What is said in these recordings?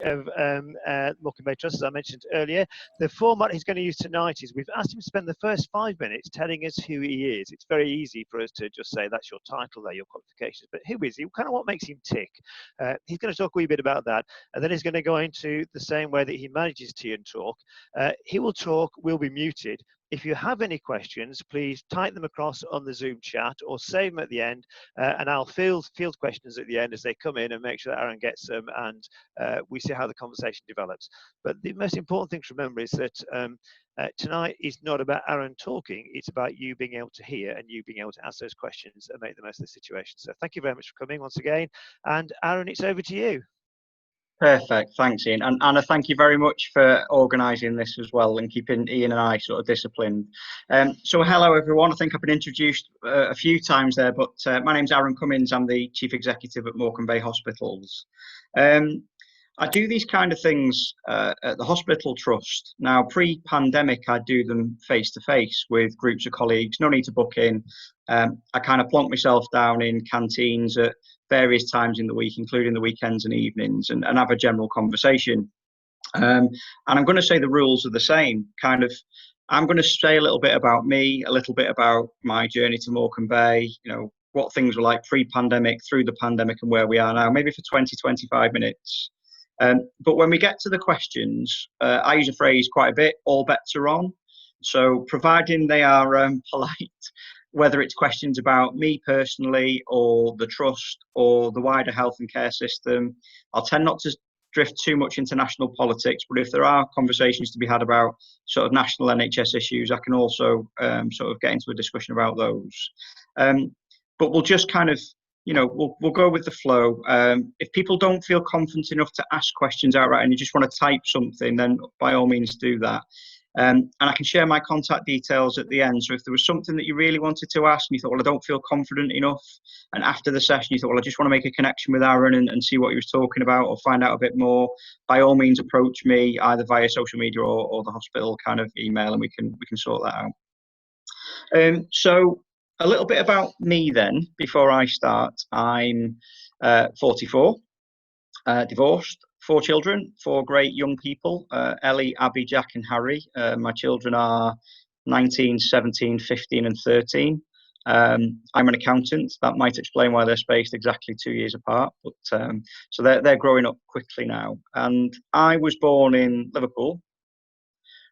of Morecambe Bay Trust, as I mentioned earlier. The format he's going to use tonight is we've asked him to spend the first 5 minutes telling us who he is. It's very easy for us to just say that's your title, there, your qualifications, but who is he? Kind of what makes him tick? He's going to talk a wee bit about that, and then he's going to go into the same way that he manages tea and talk. He will talk, we'll be muted. If you have any questions, please type them across on the Zoom chat or save them at the end, and I'll field questions at the end as they come in and make sure that Aaron gets them, and we see how the conversation develops. But the most important thing to remember is that tonight is not about Aaron talking, it's about you being able to hear and you being able to ask those questions and make the most of the situation. So thank you very much for coming once again. And Aaron, it's over to you. Perfect, thanks Ian. And Anna, thank you very much for organising this as well and keeping Ian and I sort of disciplined. So hello everyone, I think I've been introduced a few times there, but my name's Aaron Cummins, I'm the Chief Executive at Morecambe Bay Hospitals. I do these kind of things at the Hospital Trust. Now, pre-pandemic, I do them face-to-face with groups of colleagues, no need to book in. I kind of plonk myself down in canteens at various times in the week, including the weekends and evenings, and have a general conversation. And I'm going to say the rules are the same. I'm going to say a little bit about me, a little bit about my journey to Morecambe Bay, what things were like pre-pandemic, through the pandemic, and where we are now, maybe for 20-25 minutes. But when we get to the questions, I use a phrase quite a bit, all bets are on. So providing they are polite, whether it's questions about me personally or the trust or the wider health and care system, I'll tend not to drift too much into national politics, but if there are conversations to be had about sort of national NHS issues, I can also sort of get into a discussion about those. But we'll just kind of, we'll go with the flow. If people don't feel confident enough to ask questions outright and you just want to type something, then by all means do that. And I can share my contact details at the end. So if there was something that you really wanted to ask and you thought, well, I don't feel confident enough, and after the session you thought, well, I just want to make a connection with Aaron and see what he was talking about or find out a bit more, by all means approach me either via social media or the hospital kind of email, and we can sort that out. So a little bit about me then, before I start. I'm 44, divorced, 4 children, 4 great young people, Ellie, Abby, Jack and Harry. My children are 19, 17, 15 and 13. I'm an accountant. That might explain why they're spaced exactly 2 years apart. But so they're growing up quickly now. And I was born in Liverpool,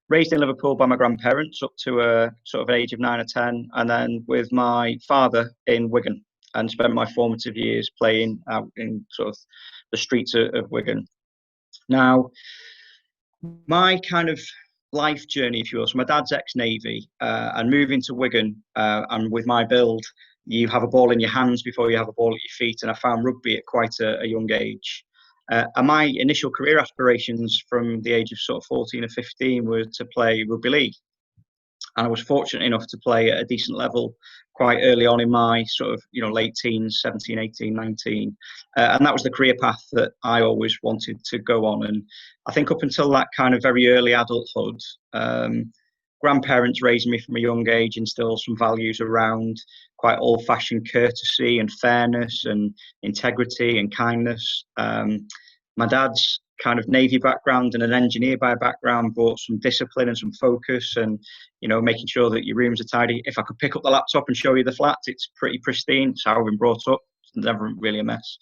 raised in Liverpool by my grandparents up to a sort of age of 9 or 10, and then with my father in Wigan, and spent my formative years playing out in sort of the streets of Wigan. Now, my kind of life journey, if you will, so my dad's ex-Navy, and moving to Wigan, and with my build, you have a ball in your hands before you have a ball at your feet, and I found rugby at quite a young age. And my initial career aspirations from the age of sort of 14 or 15 were to play rugby league. And I was fortunate enough to play at a decent level quite early on in my sort of, late teens, 17, 18, 19. And that was the career path that I always wanted to go on. And I think up until that kind of very early adulthood, grandparents raising me from a young age instilled some values around quite old-fashioned courtesy and fairness and integrity and kindness. My dad's kind of Navy background and an engineer by background brought some discipline and some focus, and making sure that your rooms are tidy. If I could pick up the laptop and show you the flat, it's pretty pristine. It's how I've been brought up. It's never really a mess.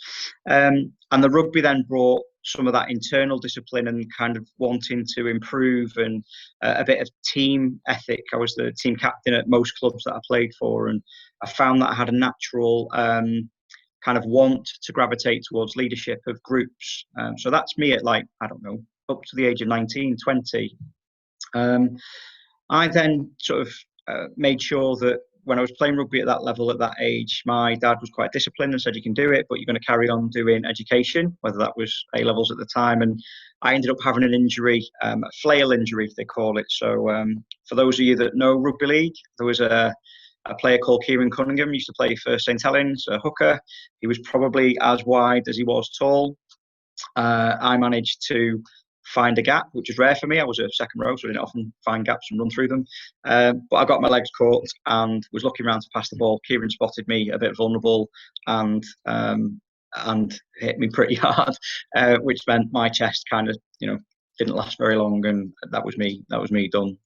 And the rugby then brought some of that internal discipline and kind of wanting to improve, and a bit of team ethic. I was the team captain at most clubs that I played for, and I found that I had a natural kind of want to gravitate towards leadership of groups. So that's me at up to the age of 19, 20. I then sort of made sure that when I was playing rugby at that level, at that age, my dad was quite disciplined and said, you can do it, but you're going to carry on doing education, whether that was A-levels at the time. And I ended up having an injury, a flail injury, they call it. So for those of you that know rugby league, there was a player called Aaron Cummins, used to play for St Helens, a hooker. He was probably as wide as he was tall. I managed to find a gap, which is rare for me. I was a second row, so I didn't often find gaps and run through them. But I got my legs caught and was looking around to pass the ball. Kieran spotted me a bit vulnerable and and hit me pretty hard, which meant my chest kind of, didn't last very long, and that was me done.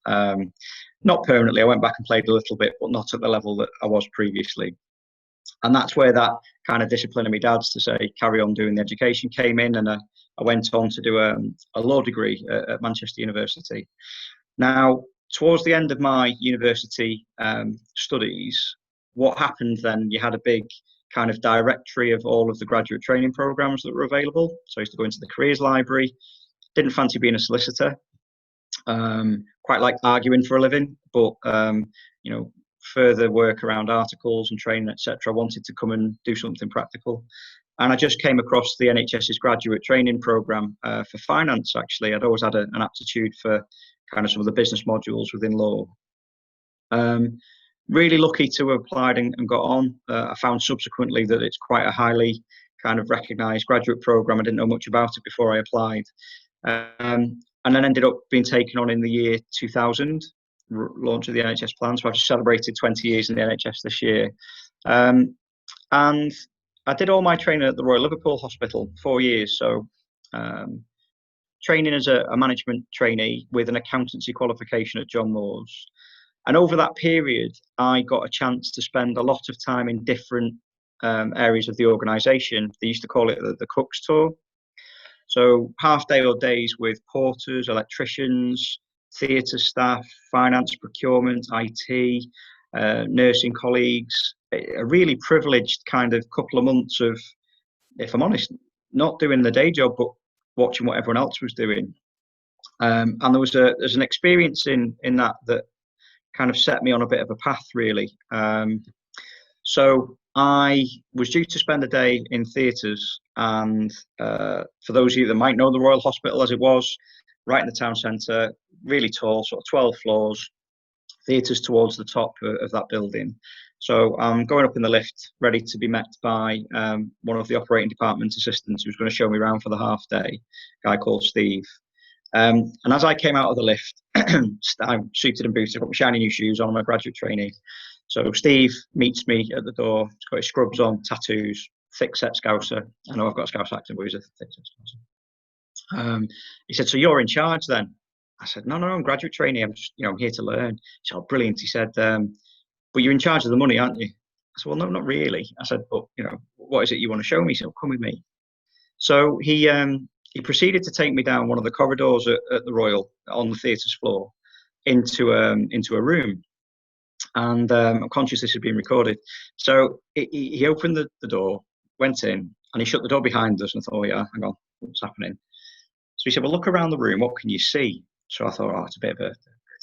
Not permanently. I went back and played a little bit, but not at the level that I was previously. And that's where that kind of discipline of my dad's to say, carry on doing the education came in, and I went on to do a law degree at Manchester University. Now, towards the end of my university studies, what happened then, you had a big kind of directory of all of the graduate training programs that were available. So I used to go into the careers library. Didn't fancy being a solicitor. Quite like arguing for a living, but further work around articles and training, etc. I wanted to come and do something practical, and I just came across the NHS's graduate training program for finance. Actually, I'd always had an aptitude for kind of some of the business modules within law. Really lucky to have applied and got on. I found subsequently that it's quite a highly kind of recognised graduate program. I didn't know much about it before I applied. And then ended up being taken on in the year 2000, launch of the NHS plan. So I've just celebrated 20 years in the NHS this year. And I did all my training at the Royal Liverpool Hospital, 4 years. So training as a management trainee with an accountancy qualification at John Moores. And over that period, I got a chance to spend a lot of time in different areas of the organisation. They used to call it the Cook's Tour. So half day or days with porters, electricians, theatre staff, finance, procurement, IT, nursing colleagues. A really privileged kind of couple of months of, if I'm honest, not doing the day job, but watching what everyone else was doing. And there's an experience in that kind of set me on a bit of a path, really. So I was due to spend a day in theatres, and for those of you that might know the Royal Hospital as it was, right in the town centre, really tall, sort of 12 floors, theatres towards the top of that building. So I'm going up in the lift, ready to be met by one of the operating department assistants who's going to show me around for the half day, a guy called Steve. And as I came out of the lift, I'm suited and booted, I've got my shiny new shoes on, I'm a graduate trainee. So Steve meets me at the door. He's got his scrubs on, tattoos, thick set Scouser. I know I've got a Scouse accent, but he's a thick set Scouser. He said, "So you're in charge then?" I said, No, I'm a graduate trainee. I'm just, I'm here to learn. He said, "Oh, brilliant." He said, "But you're in charge of the money, aren't you?" I said, "Well, no, not really." I said, "But what is it you want to show me?" He said, "Well, come with me." So he proceeded to take me down one of the corridors at the Royal on the theatre's floor into a room. And I'm conscious this is being recorded. So he opened the door, went in, and he shut the door behind us. And I thought, "Oh yeah, hang on, what's happening?" So he said, "Well, look around the room. What can you see?" So I thought, "Oh, it's a bit of a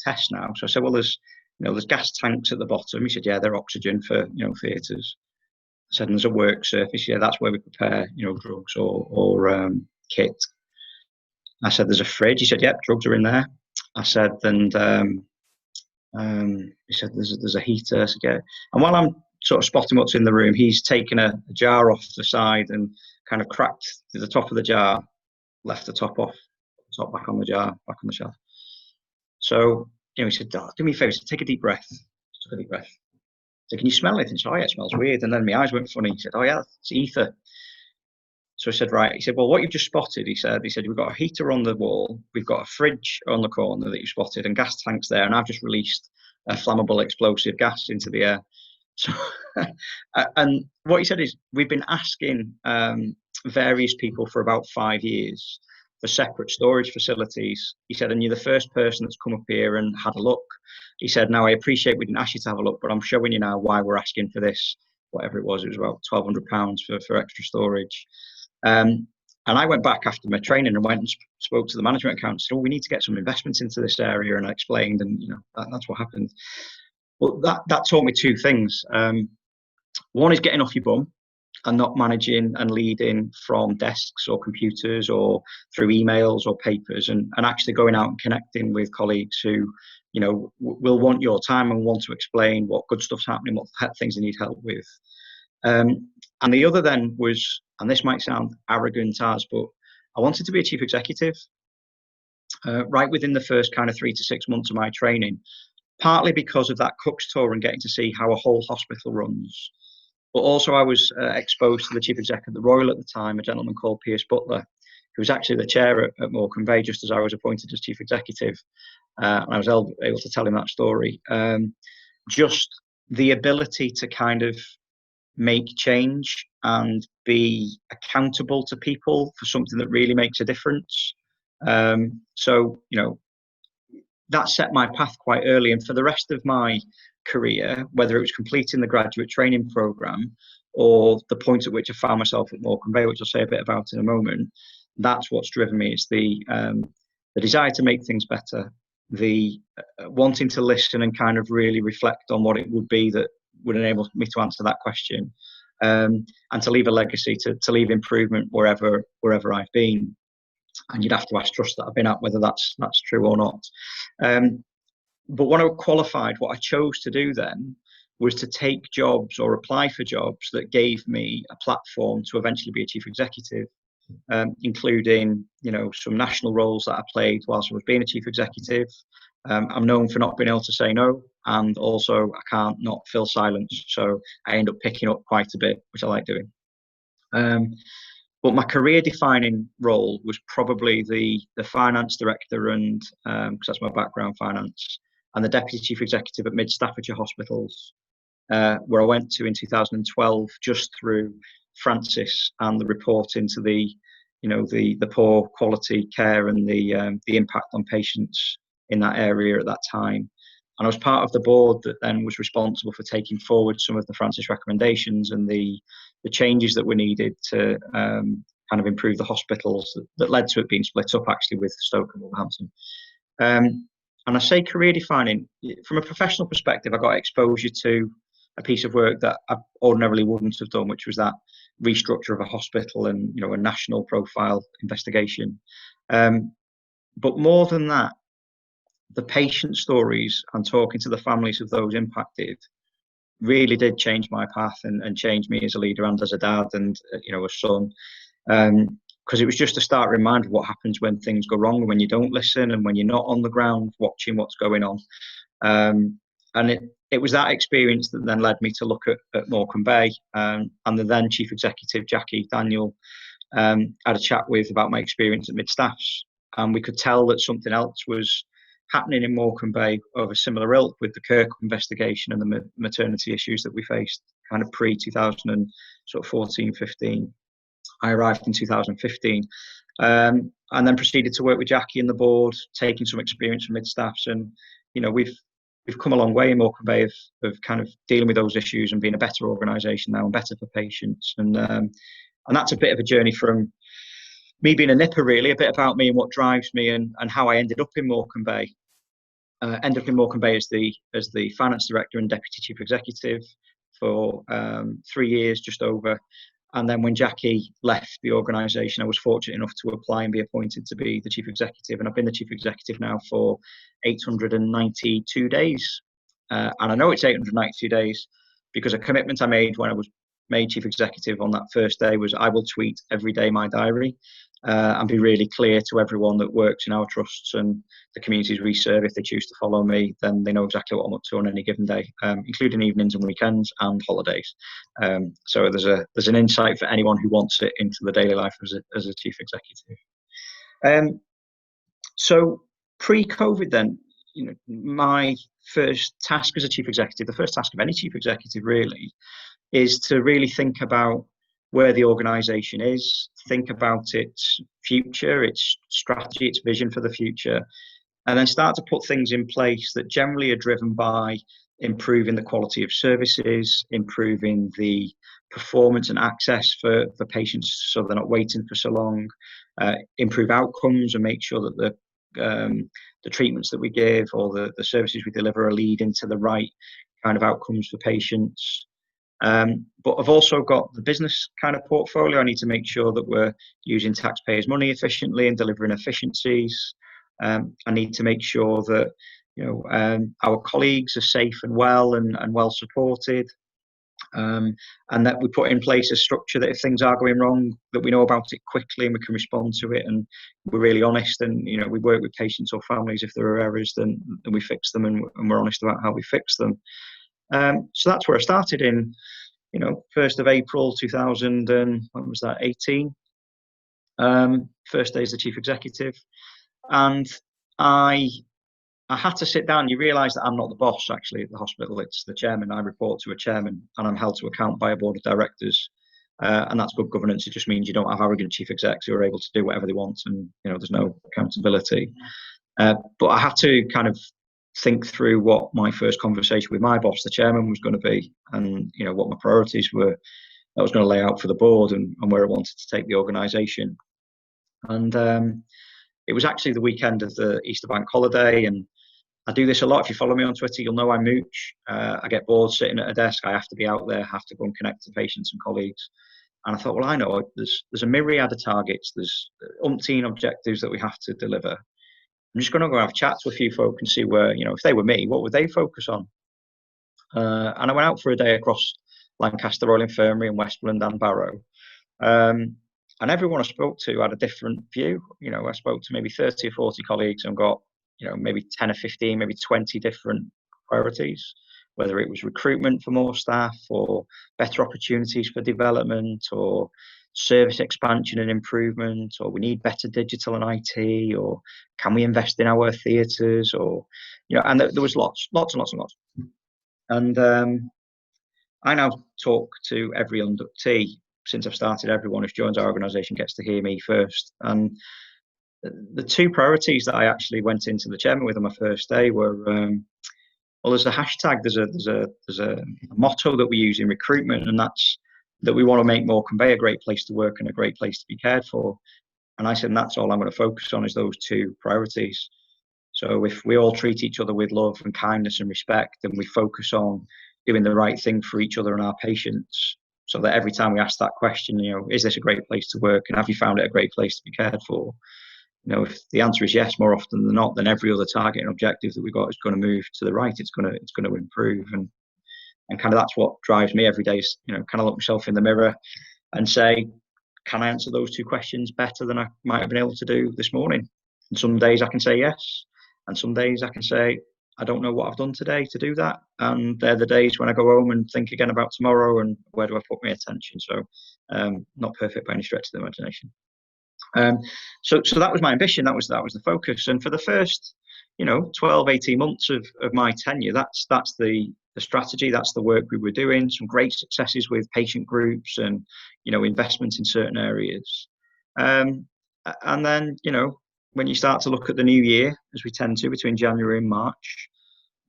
test now." So I said, "Well, there's gas tanks at the bottom." He said, "Yeah, they're oxygen for theatres." I said, "And there's a work surface. Yeah, that's where we prepare drugs or kit." I said, "There's a fridge." He said, "Yep, drugs are in there." I said, "And he said, there's a heater." I said, "Yeah." And while I'm sort of spotting what's in the room, he's taken a jar off the side and kind of cracked the top of the jar, left the top off, top back on the jar, back on the shelf. So, he said, "Oh, do me a favour, take a deep breath." Took a deep breath. So, "Can you smell it?" And said, "Oh, yeah, it smells weird." And then my eyes went funny. He said, "Oh, yeah, it's ether." So I said, "Right." He said, "Well, what you've just spotted," he said, "we've got a heater on the wall, we've got a fridge on the corner that you spotted, and gas tanks there, and I've just released a flammable explosive gas into the air." So, and what he said is, we've been asking various people for about 5 years for separate storage facilities. He said, "And you're the first person that's come up here and had a look." He said, "Now, I appreciate we didn't ask you to have a look, but I'm showing you now why we're asking for this," whatever it was about £1,200 for extra storage. And I went back after my training and went and spoke to the management account and said, "Oh, we need to get some investments into this area." And I explained, and that's what happened. Well, that taught me two things. One is getting off your bum and not managing and leading from desks or computers or through emails or papers, and actually going out and connecting with colleagues who will want your time and want to explain what good stuff's happening, what things they need help with. And the other then was, and this might sound arrogant as, but I wanted to be a chief executive right within the first kind of 3 to 6 months of my training, partly because of that Cook's Tour and getting to see how a whole hospital runs, But also I was exposed to the chief exec at the Royal at the time, a gentleman called Piers Butler, who was actually the chair at Morecambe just as I was appointed as chief executive. And I was able to tell him that story. Just the ability to kind of make change and be accountable to people for something that really makes a difference. So, you know, that set my path quite early. And for the rest of my career, whether it was completing the graduate training program or the point at which I found myself at Morecambe, which I'll say a bit about in a moment, that's what's driven me. It's the desire to make things better, the wanting to listen and kind of really reflect on what it would be that would enable me to answer that question, and to leave a legacy, to leave improvement wherever I've been. And you'd have to ask trust that I've been at whether that's true or not. But when I qualified, what I chose to do then was to take jobs or apply for jobs that gave me a platform to eventually be a chief executive, including, you know, some national roles that I played whilst I was being a chief executive. I'm known for not being able to say no, and also I can't not fill silence. So I end up picking up quite a bit, which I like doing. But my career-defining role was probably the finance director, and because that's my background, finance, and the deputy chief executive at Mid Staffordshire Hospitals, where I went to in 2012, just through Francis and the report into the poor quality care and the impact on patients in that area at that time. And I was part of the board that then was responsible for taking forward some of the Francis recommendations and the changes that were needed to kind of improve the hospitals that led to it being split up actually with Stoke and Wolverhampton. And I say career defining, from a professional perspective, I got exposure to a piece of work that I ordinarily wouldn't have done, which was that restructure of a hospital and, you know, a national profile investigation. But more than that, the patient stories and talking to the families of those impacted really did change my path and change me as a leader and as a dad and, you know, a son. Because it was just a stark reminder of what happens when things go wrong and when you don't listen and when you're not on the ground watching what's going on. And it was that experience that then led me to look at Morecambe, and the then chief executive, Jackie Daniel, had a chat with about my experience at Mid-Staffs. And we could tell that something else was happening in Morecambe of a similar ilk with the Kirk investigation and the maternity issues that we faced kind of pre-2014, 15. I arrived in 2015, and then proceeded to work with Jackie and the board, taking some experience from Mid-Staffs. And, you know, we've come a long way in Morecambe of kind of dealing with those issues and being a better organisation now and better for patients. And that's a bit of a journey from me being a nipper, really, a bit about me and what drives me and how I ended up in Morecambe. Ended up in Morecambe as the finance director and deputy chief executive for 3 years, just over. And then when Jackie left the organisation, I was fortunate enough to apply and be appointed to be the chief executive. And I've been the chief executive now for 892 days. And I know it's 892 days because a commitment I made when I was made chief executive on that first day was I will tweet every day my diary and be really clear to everyone that works in our trusts and the communities we serve. If they choose to follow me, then they know exactly what I'm up to on any given day, including evenings and weekends and holidays. So there's an insight for anyone who wants it into the daily life as a chief executive. So pre-COVID then, you know, my first task as a chief executive, the first task of any chief executive really, is to really think about where the organisation is, think about its future, its strategy, its vision for the future, and then start to put things in place that generally are driven by improving the quality of services, improving the performance and access for patients so they're not waiting for so long, improve outcomes and make sure that the treatments that we give or the services we deliver are leading to the right kind of outcomes for patients. But I've also got the business kind of portfolio. I need to make sure that we're using taxpayers' money efficiently and delivering efficiencies. I need to make sure that, you know, our colleagues are safe and well and well supported, and that we put in place a structure that if things are going wrong, that we know about it quickly and we can respond to it, and we're really honest. And, you know, we work with patients or families if there are errors, then we fix them and we're honest about how we fix them. So that's where I started in 1st of April 2000 and when was that, 18? First day as the chief executive, and I had to sit down. You realise that I'm not the boss actually at the hospital. It's the chairman. I report to a chairman, and I'm held to account by a board of directors. And that's good governance. It just means you don't have arrogant chief execs who are able to do whatever they want, and there's no accountability. But I had to kind of think through what my first conversation with my boss, the chairman, was going to be, and what my priorities were. I was going to lay out for the board and where I wanted to take the organisation. And it was actually the weekend of the Easter bank holiday, and I do this a lot. If you follow me on Twitter, you'll know I mooch. I get bored sitting at a desk. I have to be out there, have to go and connect to patients and colleagues. And I thought, well, I know there's a myriad of targets. There's umpteen objectives that we have to deliver. I'm just going to go have chats with a few folk and see where, if they were me, what would they focus on? And I went out for a day across Lancaster Royal Infirmary in Westmoreland and Barrow. And everyone I spoke to had a different view. I spoke to maybe 30 or 40 colleagues and got, maybe 10 or 15, maybe 20 different priorities, whether it was recruitment for more staff or better opportunities for development or service expansion and improvement, or we need better digital and IT, or can we invest in our theatres, or, and there was lots and lots. And I now talk to every inductee. Since I've started, everyone who's joined our organisation gets to hear me first. And the two priorities that I actually went into the chairman with on my first day were, well, there's a hashtag, there's a motto that we use in recruitment, and that's that we want to make Morecambe a great place to work and a great place to be cared for. And I said, and that's all I'm going to focus on is those two priorities. So if we all treat each other with love and kindness and respect, and we focus on doing the right thing for each other and our patients, so that every time we ask that question, is this a great place to work, and have you found it a great place to be cared for? If the answer is yes, more often than not, then every other target and objective that we've got is going to move to the right. It's going to improve, and kind of that's what drives me every day. Is kind of look myself in the mirror and say, can I answer those two questions better than I might have been able to do this morning? And some days I can say yes, and some days I can say I don't know what I've done today to do that. And they're the days when I go home and think again about tomorrow and where do I put my attention. So not perfect by any stretch of the imagination. So that was my ambition. That was the focus. And for the first, 12, 18 months of my tenure, that's the strategy. That's the work we were doing. Some great successes with patient groups and, investments in certain areas. And then, when you start to look at the new year, as we tend to between January and March,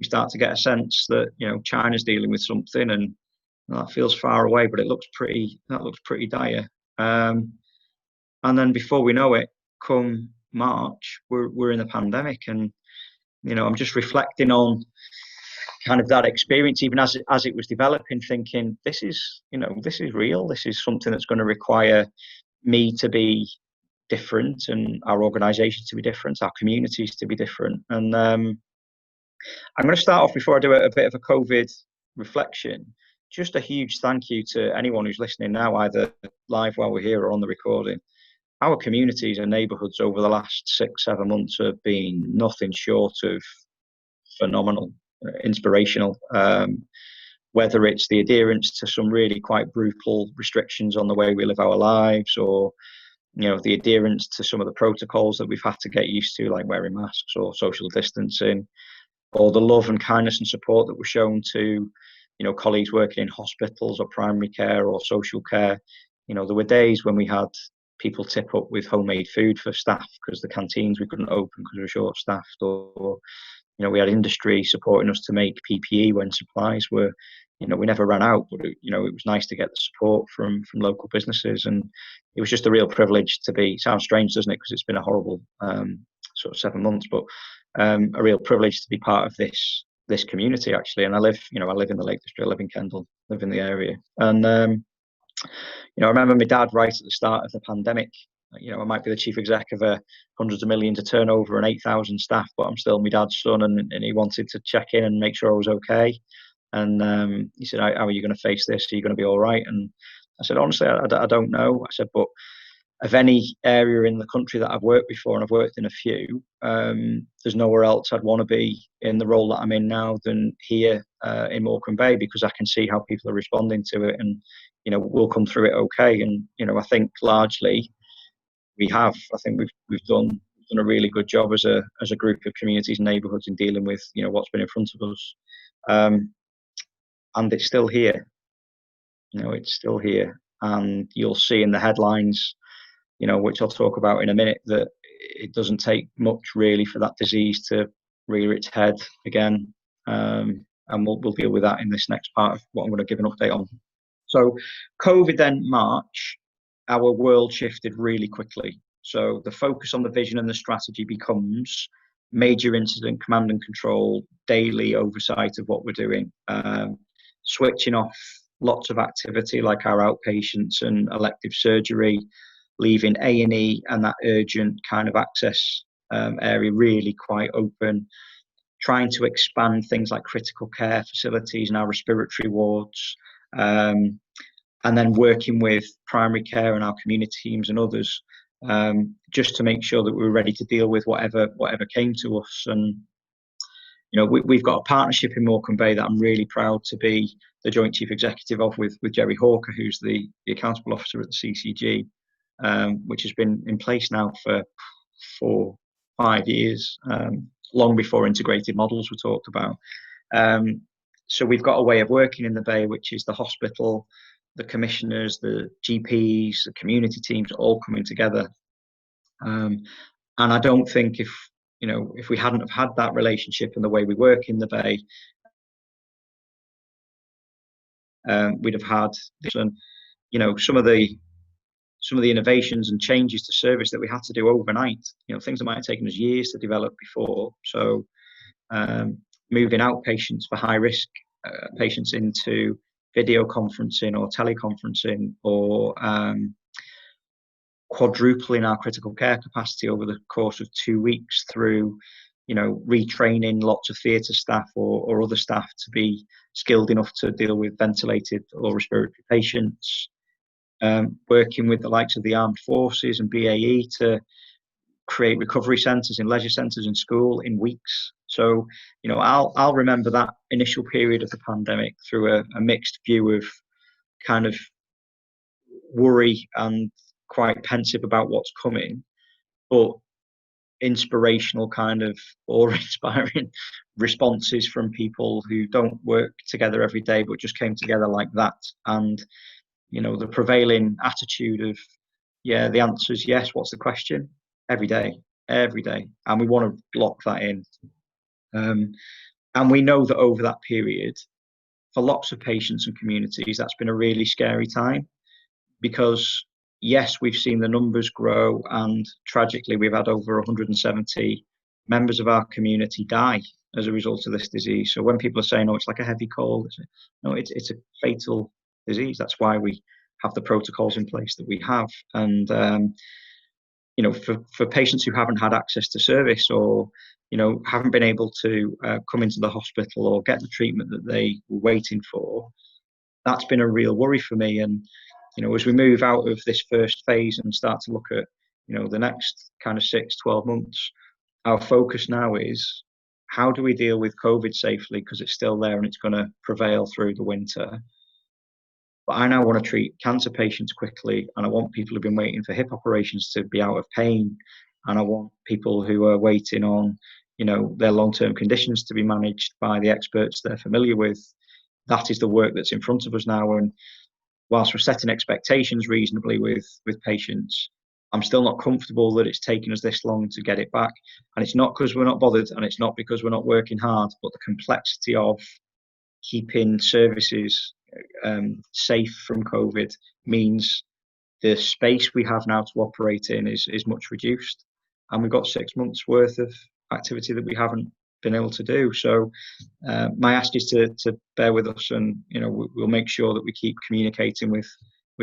we start to get a sense that, China's dealing with something, and that feels far away, but it looks pretty dire. And then before we know it, come March, we're in the pandemic, and I'm just reflecting on kind of that experience, even as it was developing, thinking this is real. This is something that's going to require me to be different, and our organisation to be different, our communities to be different. And I'm going to start off, before I do a bit of a COVID reflection, just a huge thank you to anyone who's listening now, either live while we're here or on the recording. Our communities and neighbourhoods over the last 6-7 months have been nothing short of phenomenal, inspirational. Whether it's the adherence to some really quite brutal restrictions on the way we live our lives, or the adherence to some of the protocols that we've had to get used to, like wearing masks or social distancing, or the love and kindness and support that was shown to, colleagues working in hospitals or primary care or social care. There were days when we had people tip up with homemade food for staff because the canteens we couldn't open because we were short-staffed, or we had industry supporting us to make PPE when supplies were, we never ran out, but it was nice to get the support from local businesses. And it was just a real privilege to be, sounds strange, doesn't it, because it's been a horrible sort of 7 months, but a real privilege to be part of this community, actually. And I live in the Lake District, I live in Kendal, live in the area. And I remember my dad right at the start of the pandemic. I might be the chief exec of a hundreds of millions of turnover and 8,000 staff, but I'm still my dad's son, and he wanted to check in and make sure I was okay. And he said, how are you going to face this? Are you going to be all right? And I said, honestly, I don't know. I said, but of any area in the country that I've worked before, and I've worked in a few, there's nowhere else I'd want to be in the role that I'm in now than here, in Morecambe Bay, because I can see how people are responding to it, and we'll come through it okay. And I think largely we have. I think we've done a really good job as a group of communities and neighbourhoods in dealing with what's been in front of us, and it's still here. It's still here, and you'll see in the headlines, which I'll talk about in a minute, that it doesn't take much really for that disease to rear its head again. And we'll deal with that in this next part of what I'm going to give an update on. So COVID then, March, our world shifted really quickly. So the focus on the vision and the strategy becomes major incident command and control, daily oversight of what we're doing, switching off lots of activity like our outpatients and elective surgery, leaving A&E and that urgent kind of access area really quite open, trying to expand things like critical care facilities and our respiratory wards, and then working with primary care and our community teams and others, just to make sure that we were ready to deal with whatever came to us. And we've got a partnership in Morecambe Bay that I'm really proud to be the joint chief executive of with Jerry Hawker, who's the accountable officer at the CCG, which has been in place now for 5 years, long before integrated models were talked about. So we've got a way of working in the Bay, which is the hospital, the commissioners, the GPs, the community teams all coming together. And I don't think if we hadn't have had that relationship and the way we work in the Bay, we'd have had this. And some of the innovations and changes to service that we had to do overnight, things that might have taken us years to develop before. So moving outpatients for high risk patients into video conferencing or teleconferencing, or quadrupling our critical care capacity over the course of 2 weeks through retraining lots of theatre staff or other staff to be skilled enough to deal with ventilated or respiratory patients, working with the likes of the armed forces and BAE to create recovery centres in leisure centres and school in weeks. So I'll remember that initial period of the pandemic through a mixed view of kind of worry and quite pensive about what's coming, but inspirational kind of awe-inspiring responses from people who don't work together every day but just came together like that. And the prevailing attitude of, yeah, the answer is yes, what's the question? Every day, and we want to lock that in. And we know that over that period, for lots of patients and communities, that's been a really scary time, because yes, we've seen the numbers grow, and tragically we've had over 170 members of our community die as a result of this disease. So when people are saying, oh, it's like a heavy cold, it's a fatal disease. That's why we have the protocols in place that we have. And for patients who haven't had access to service, or haven't been able to come into the hospital or get the treatment that they were waiting for, that's been a real worry for me. And as we move out of this first phase and start to look at the next kind of 6-12 months, our focus now is, how do we deal with COVID safely, because it's still there and it's going to prevail through the winter. But I now want to treat cancer patients quickly, and I want people who've been waiting for hip operations to be out of pain, and I want people who are waiting on their long-term conditions to be managed by the experts they're familiar with. That is the work that's in front of us now. And whilst we're setting expectations reasonably with patients, I'm still not comfortable that it's taken us this long to get it back. And it's not because we're not bothered, and it's not because we're not working hard, but the complexity of keeping services safe from COVID means the space we have now to operate in is much reduced. And we've got 6 months worth of activity that we haven't been able to do. So my ask is to bear with us, and we'll make sure that we keep communicating with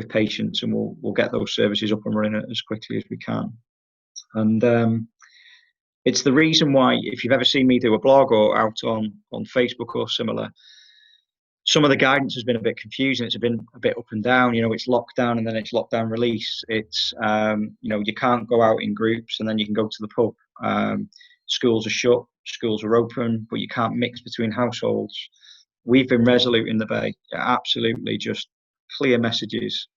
patients, and we'll get those services up and running as quickly as we can. And it's the reason why, if you've ever seen me do a blog or out on Facebook or similar, some of the guidance has been a bit confusing. It's been a bit up and down. It's lockdown and then it's lockdown release. It's you can't go out in groups and then you can go to the pub. Schools are shut, schools are open, but you can't mix between households. We've been resolute in the Bay, absolutely just clear messages.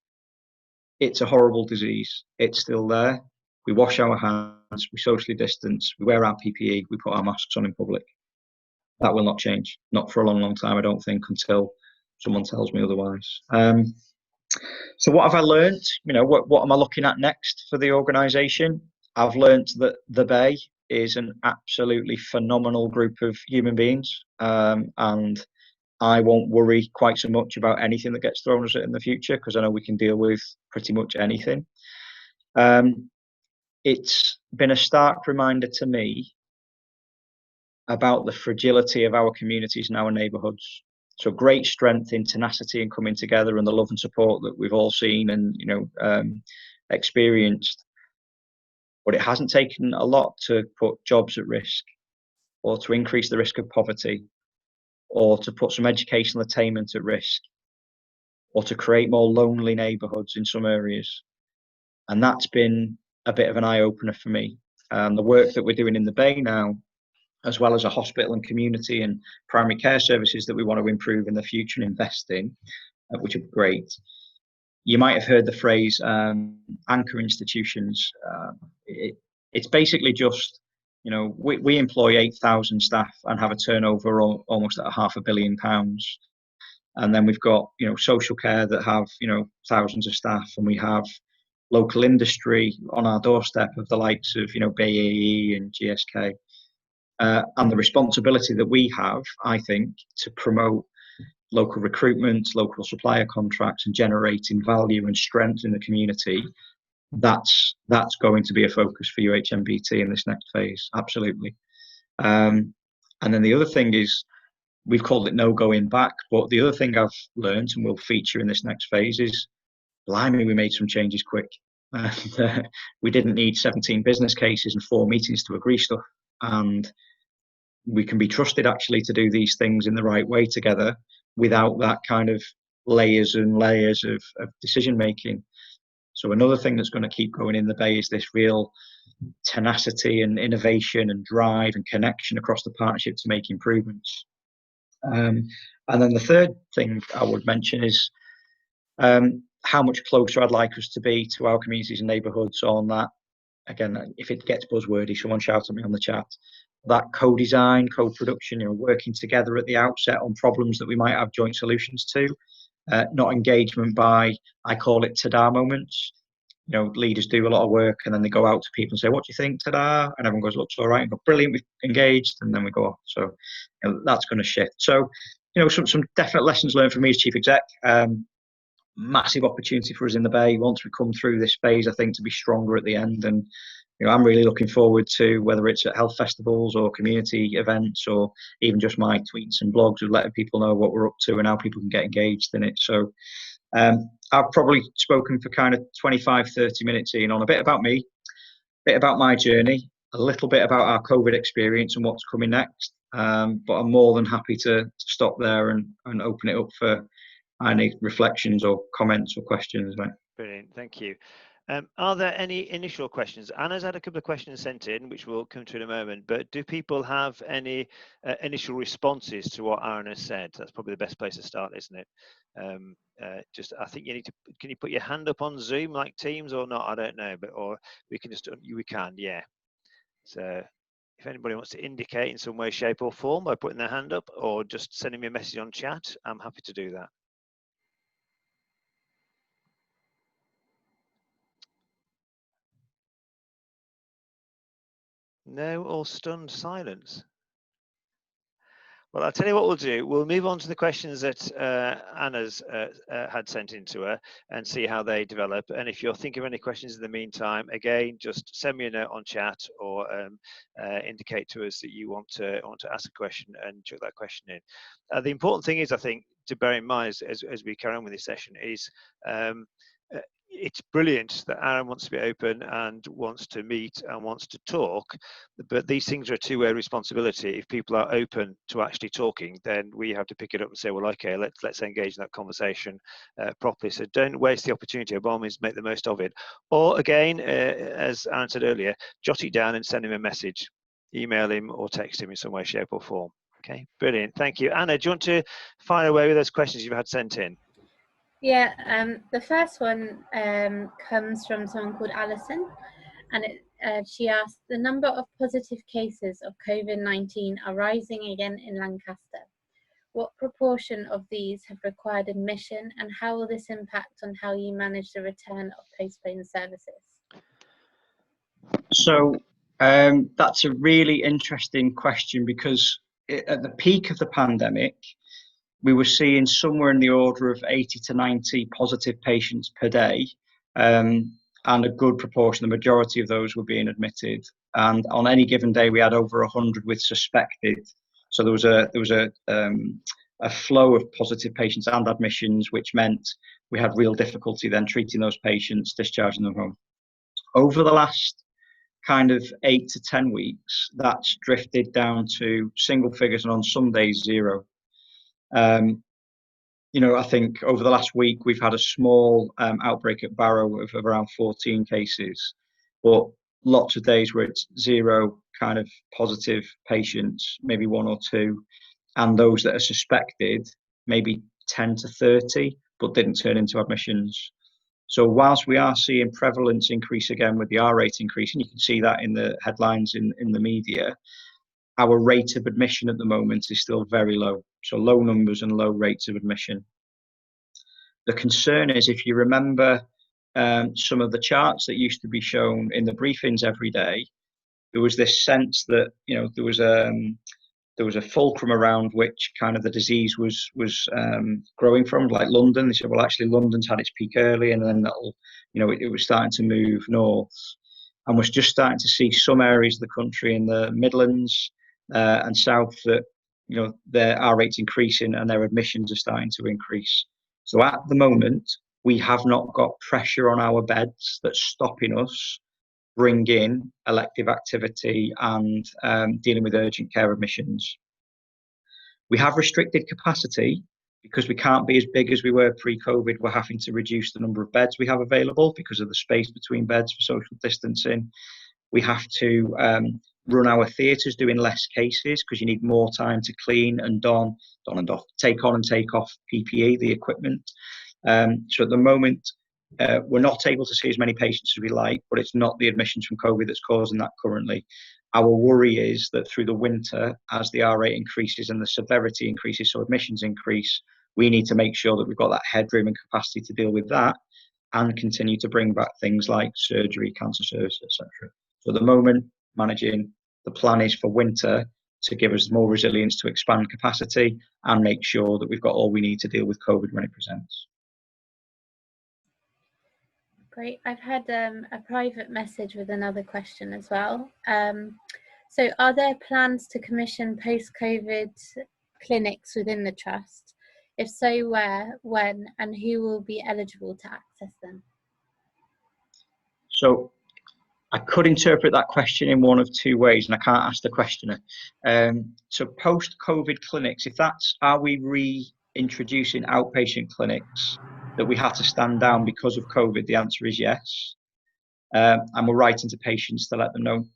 It's a horrible disease. It's still there. We wash our hands, we socially distance, we wear our PPE, we put our masks on in public. That will not change, not for a long, long time, I don't think, until someone tells me otherwise. So what have I learned? What am I looking at next for the organisation? I've learned that the Bay is an absolutely phenomenal group of human beings, and I won't worry quite so much about anything that gets thrown at us in the future, because I know we can deal with pretty much anything. It's been a stark reminder to me about the fragility of our communities and our neighbourhoods. So great strength in tenacity and coming together, and the love and support that we've all seen and experienced. But it hasn't taken a lot to put jobs at risk, or to increase the risk of poverty, or to put some educational attainment at risk, or to create more lonely neighbourhoods in some areas. And that's been a bit of an eye-opener for me. The work that we're doing in the Bay now, as well as a hospital and community and primary care services that we want to improve in the future and invest in, which are great. You might have heard the phrase anchor institutions. It's basically just, we employ 8,000 staff and have a turnover almost at £500 million. And then we've got, social care that have, thousands of staff, and we have local industry on our doorstep of the likes of, BAE and GSK. And the responsibility that we have, I think, to promote local recruitment, local supplier contracts, and generating value and strength in the community, that's going to be a focus for UHMBT in this next phase, absolutely. And then the other thing is, we've called it no going back, but the other thing I've learned and will feature in this next phase is, blimey, we made some changes quick. We didn't need 17 business cases and 4 meetings to agree stuff. And we can be trusted actually to do these things in the right way together, without that kind of layers and layers of decision making. So another thing that's going to keep going in the Bay is this real tenacity and innovation and drive and connection across the partnership to make improvements. And then the third thing I would mention is how much closer I'd like us to be to our communities and neighbourhoods on that. Again, if it gets buzzwordy, someone shout at me on the chat. That co-design, co-production, working together at the outset on problems that we might have joint solutions to, not engagement by, I call it ta-da moments. Leaders do a lot of work and then they go out to people and say, what do you think, ta-da? And everyone goes, looks all right, and go, brilliant, we've engaged, and then we go off. So that's going to shift. So, some definite lessons learned from me as Chief Exec. Massive opportunity for us in the Bay once we come through this phase, I think, to be stronger at the end. And I'm really looking forward to, whether it's at health festivals or community events, or even just my tweets and blogs of letting people know what we're up to and how people can get engaged in it. So I've probably spoken for kind of 25-30 minutes, Ian, on a bit about me, a bit about my journey, a little bit about our COVID experience and what's coming next. But I'm more than happy to stop there and open it up for any reflections or comments or questions, mate. Brilliant, thank you. Are there any initial questions? Anna's had a couple of questions sent in, which we'll come to in a moment, but do people have any initial responses to what Aaron has said? That's probably the best place to start, isn't it? I think you need to, can you put your hand up on Zoom like Teams or not? I don't know, or we can yeah. So if anybody wants to indicate in some way, shape or form by putting their hand up or just sending me a message on chat, I'm happy to do that. No, all stunned silence. Well, I'll tell you what we'll do. We'll move on to the questions that Anna's had sent in to her and see how they develop. And if you're thinking of any questions in the meantime, again, just send me a note on chat or indicate to us that you want to ask a question and chuck that question in. The important thing is, I think, to bear in mind as we carry on with this session is it's brilliant that Aaron wants to be open and wants to meet and wants to talk, but these things are a two-way responsibility. If people are open to actually talking, then we have to pick it up and say, well, okay, let's engage in that conversation properly. So don't waste the opportunity. By all means, make the most of it. Or again, as Aaron said earlier, jot it down and send him a message, email him or text him in some way, shape or form. Okay, brilliant. Thank you. Anna, do you want to fire away with those questions you've had sent in? Yeah, the first one comes from someone called Alison, and she asked, the number of positive cases of COVID-19 are rising again in Lancaster. What proportion of these have required admission, and how will this impact on how you manage the return of postponed services? So that's a really interesting question, because at the peak of the pandemic, we were seeing somewhere in the order of 80 to 90 positive patients per day, and a good proportion, the majority of those were being admitted. And on any given day, we had over 100 with suspected. So there was a flow of positive patients and admissions, which meant we had real difficulty then treating those patients, discharging them home. Over the last kind of 8 to 10 weeks, that's drifted down to single figures, and on some days 0. I think over the last week we've had a small outbreak at Barrow of around 14 cases, but lots of days where it's 0 kind of positive patients, maybe 1 or 2, and those that are suspected, maybe 10 to 30, but didn't turn into admissions. So whilst we are seeing prevalence increase again with the R rate increase, and you can see that in the headlines in the media, our rate of admission at the moment is still very low. So low numbers and low rates of admission. The concern is, if you remember some of the charts that used to be shown in the briefings every day, there was this sense that there was a fulcrum around which kind of the disease was growing from, like London. They said, well, actually London's had its peak early, and then it was starting to move north, and was just starting to see some areas of the country in the Midlands and south that their R rates increasing and their admissions are starting to increase. So at the moment, we have not got pressure on our beds that's stopping us bring in elective activity and dealing with urgent care admissions. We have restricted capacity because we can't be as big as we were pre-COVID. We're having to reduce the number of beds we have available because of the space between beds for social distancing. We have to run our theatres doing less cases because you need more time to clean and take on and take off PPE, the equipment. So at the moment, we're not able to see as many patients as we like, but it's not the admissions from COVID that's causing that currently. Our worry is that through the winter, as the R rate increases and the severity increases, so admissions increase, we need to make sure that we've got that headroom and capacity to deal with that and continue to bring back things like surgery, cancer services, etc. So at the moment, managing, the plan is for winter to give us more resilience to expand capacity and make sure that we've got all we need to deal with COVID when it presents. Great. I've had a private message with another question as well. So are there plans to commission post-COVID clinics within the trust? If so, where, when, and who will be eligible to access them? So I could interpret that question in one of 2 ways, and I can't ask the questioner. So post-COVID clinics, if that's, are we reintroducing outpatient clinics that we had to stand down because of COVID? The answer is yes. And we're writing to patients to let them know.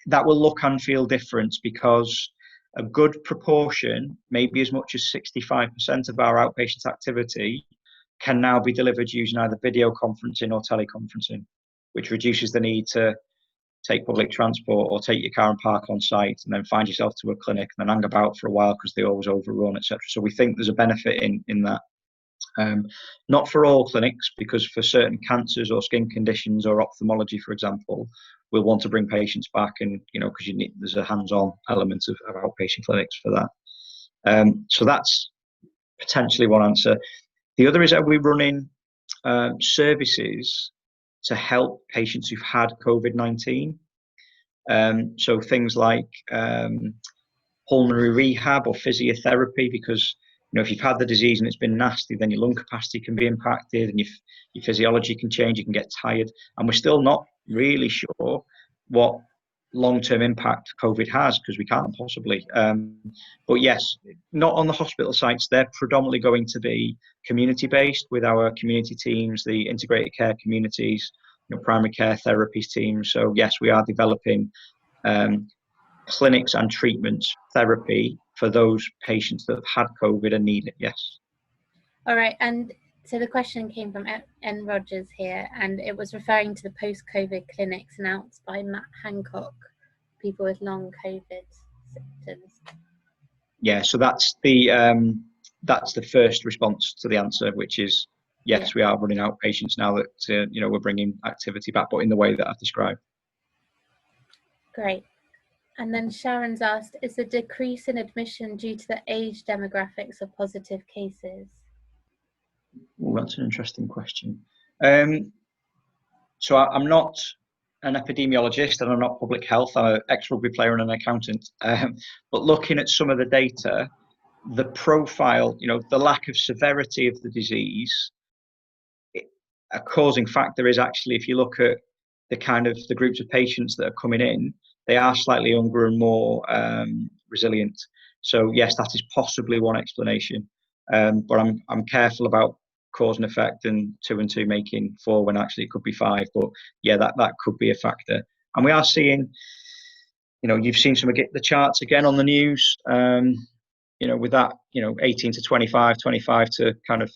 That will look and feel different because a good proportion, maybe as much as 65% of our outpatient activity, can now be delivered using either video conferencing or teleconferencing, which reduces the need to take public transport or take your car and park on site and then find yourself to a clinic and then hang about for a while because they always overrun, etc. So we think there's a benefit in that. Not for all clinics, because for certain cancers or skin conditions or ophthalmology, for example, we'll want to bring patients back, and because there's a hands-on element of outpatient clinics for that. So that's potentially one answer. The other is, are we running services to help patients who've had COVID-19? So things like pulmonary rehab or physiotherapy, because if you've had the disease and it's been nasty, then your lung capacity can be impacted and your physiology can change, you can get tired. And we're still not really sure what long-term impact COVID has, because we can't possibly. But yes, not on the hospital sites. They're predominantly going to be community-based with our community teams, the integrated care communities, primary care therapies teams. So yes, we are developing clinics and treatments, therapy for those patients that have had COVID and need it, yes. All right, and so the question came from N. Rogers here, and it was referring to the post-COVID clinics announced by Matt Hancock, people with long COVID symptoms. Yeah, so that's the first response to the answer, which is yes, we are running outpatients now that we're bringing activity back, but in the way that I've described. Great. And then Sharon's asked, is the decrease in admission due to the age demographics of positive cases? Well, that's an interesting question. So I'm not an epidemiologist and I'm not public health. I'm an ex-rugby player and an accountant. But looking at some of the data, the profile, the lack of severity of the disease, a causing factor is actually, if you look at the groups of patients that are coming in, they are slightly younger and more resilient. So yes, that is possibly one explanation. But I'm careful about cause and effect and 2 and 2 making 4 when actually it could be 5. But yeah, that could be a factor. And we are seeing, you've seen some of the charts again on the news, with that, 18 to 25, 25 to kind of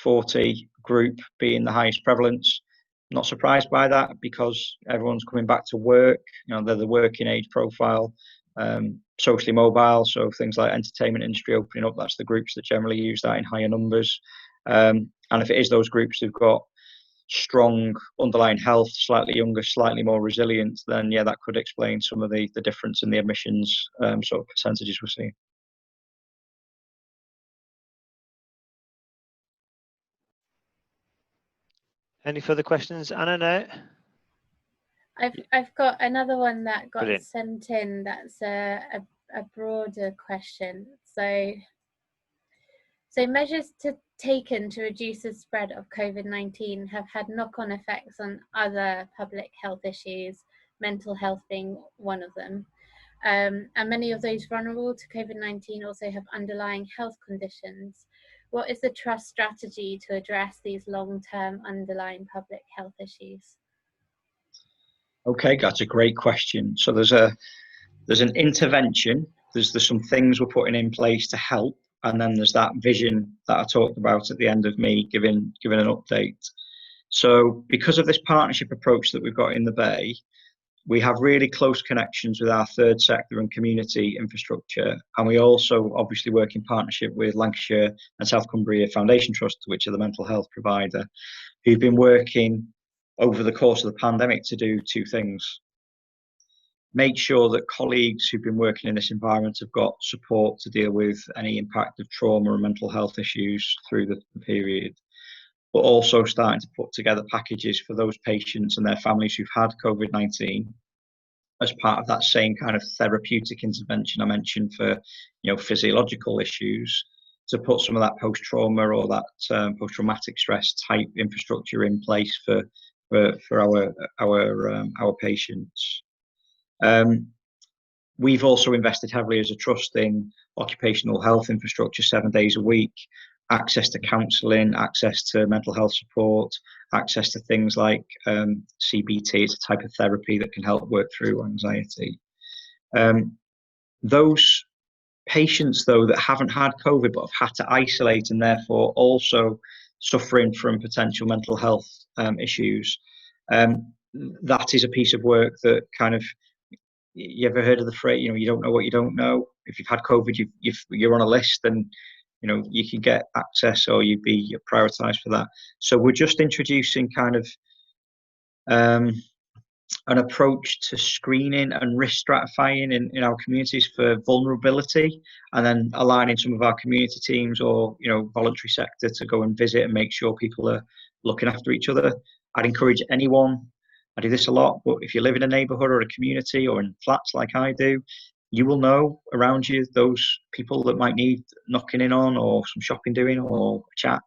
40 group being the highest prevalence. Not surprised by that because everyone's coming back to work. They're the working age profile, socially mobile. So things like entertainment industry opening up, that's the groups that generally use that in higher numbers. And if it is those groups who've got strong underlying health, slightly younger, slightly more resilient, then yeah, that could explain some of the difference in the admissions sort of percentages we're seeing. Any further questions, Anna? No? I've got another one that got Brilliant. sent in. That's a broader question. So measures taken to reduce the spread of COVID-19 have had knock-on effects on other public health issues, mental health being one of them. And many of those vulnerable to COVID-19 also have underlying health conditions. What is the Trust strategy to address these long-term underlying public health issues? Okay, that's a great question. So there's an intervention. There's some things we're putting in place to help, and then there's that vision that I talked about at the end of me giving an update. So because of this partnership approach that we've got in the Bay, we have really close connections with our third sector and community infrastructure, and we also obviously work in partnership with Lancashire and South Cumbria Foundation Trust, which are the mental health provider, who've been working over the course of the pandemic to do 2 things. Make sure that colleagues who've been working in this environment have got support to deal with any impact of trauma and mental health issues through the period, but also starting to put together packages for those patients and their families who've had COVID-19 as part of that same kind of therapeutic intervention I mentioned for, physiological issues, to put some of that post-trauma or that post-traumatic stress type infrastructure in place for our patients. We've also invested heavily as a trust in occupational health infrastructure 7 days a week, access to counselling, access to mental health support, access to things like CBT. It's a type of therapy that can help work through anxiety. Those patients, though, that haven't had COVID but have had to isolate and therefore also suffering from potential mental health issues, that is a piece of work that kind of, you ever heard of the phrase, you don't know what you don't know? If you've had COVID, you're on a list and, you can get access or you'd be prioritised for that. So we're just introducing kind of an approach to screening and risk stratifying in our communities for vulnerability, and then aligning some of our community teams or voluntary sector to go and visit and make sure people are looking after each other. I'd encourage anyone, I do this a lot, but if you live in a neighbourhood or a community or in flats like I do, you will know around you those people that might need knocking in on or some shopping doing or a chat.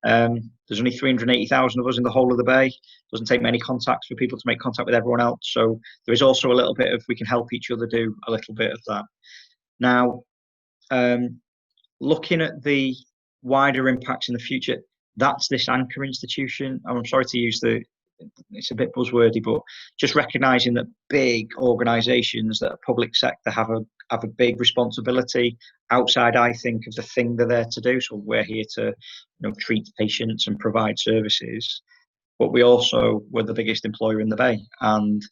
There's only 380,000 of us in the whole of the Bay. It doesn't take many contacts for people to make contact with everyone else. So there is also a little bit of, we can help each other do a little bit of that. Now, looking at the wider impacts in the future, that's this anchor institution. I'm sorry to use the it's a bit buzzwordy, but just recognising that big organisations that are public sector have a big responsibility outside, I think, of the thing they're there to do. So we're here to, treat patients and provide services, but we're the biggest employer in the Bay, and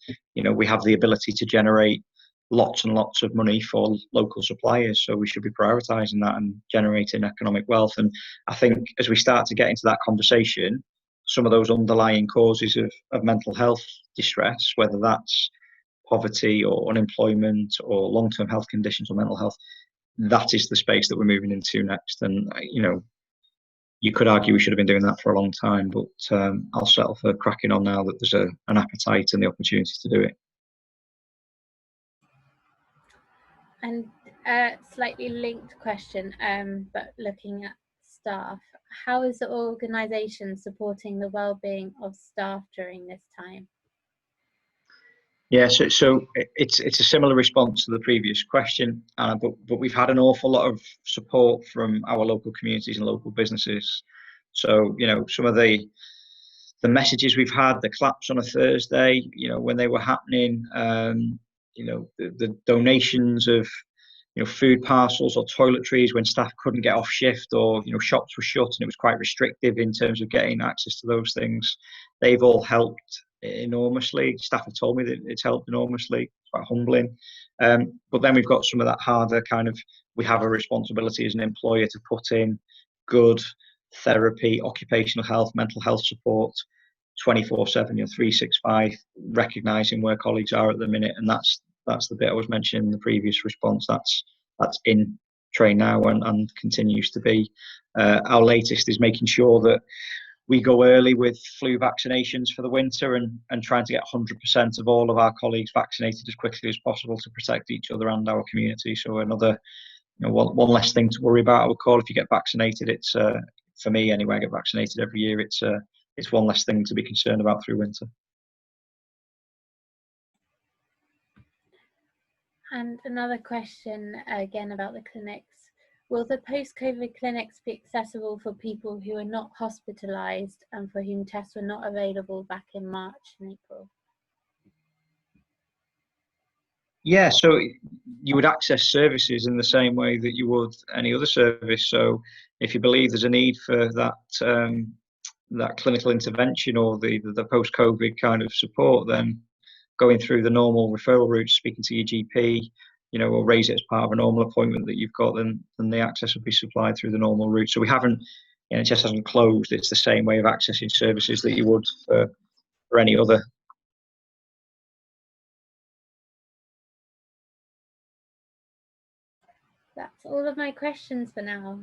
we have the ability to generate lots and lots of money for local suppliers. So we should be prioritising that and generating economic wealth. And I think as we start to get into that conversation, some of those underlying causes of mental health distress, whether that's poverty or unemployment or long-term health conditions or mental health, that is the space that we're moving into next. And you could argue we should have been doing that for a long time, but I'll settle for cracking on now that there's an appetite and the opportunity to do it. And a slightly linked question, but looking at staff, how is the organisation supporting the well-being of staff during this time? Yeah, so it's a similar response to the previous question, but we've had an awful lot of support from our local communities and local businesses. So some of the messages we've had, the claps on a Thursday, when they were happening, the donations of food parcels or toiletries when staff couldn't get off shift, or shops were shut and it was quite restrictive in terms of getting access to those things. They've all helped enormously. Staff have told me that it's helped enormously. It's quite humbling. But then we've got some of that harder kind of, we have a responsibility as an employer to put in good therapy, occupational health, mental health support 24/7, 365, recognising where colleagues are at the minute. And that's the bit I was mentioning in the previous response. That's in train now and continues to be. Our latest is making sure that we go early with flu vaccinations for the winter and trying to get 100% of all of our colleagues vaccinated as quickly as possible to protect each other and our community. So another, one less thing to worry about, I would call. If you get vaccinated, it's for me anyway, I get vaccinated every year. It's one less thing to be concerned about through winter. And another question again about the clinics. Will the post-COVID clinics be accessible for people who are not hospitalised and for whom tests were not available back in March and April? Yeah, so you would access services in the same way that you would any other service. So if you believe there's a need for that clinical intervention or the post-COVID kind of support, then going through the normal referral route, speaking to your GP, or raise it as part of a normal appointment that you've got, then the access will be supplied through the normal route. So NHS hasn't closed. It's the same way of accessing services that you would for any other. That's all of my questions for now.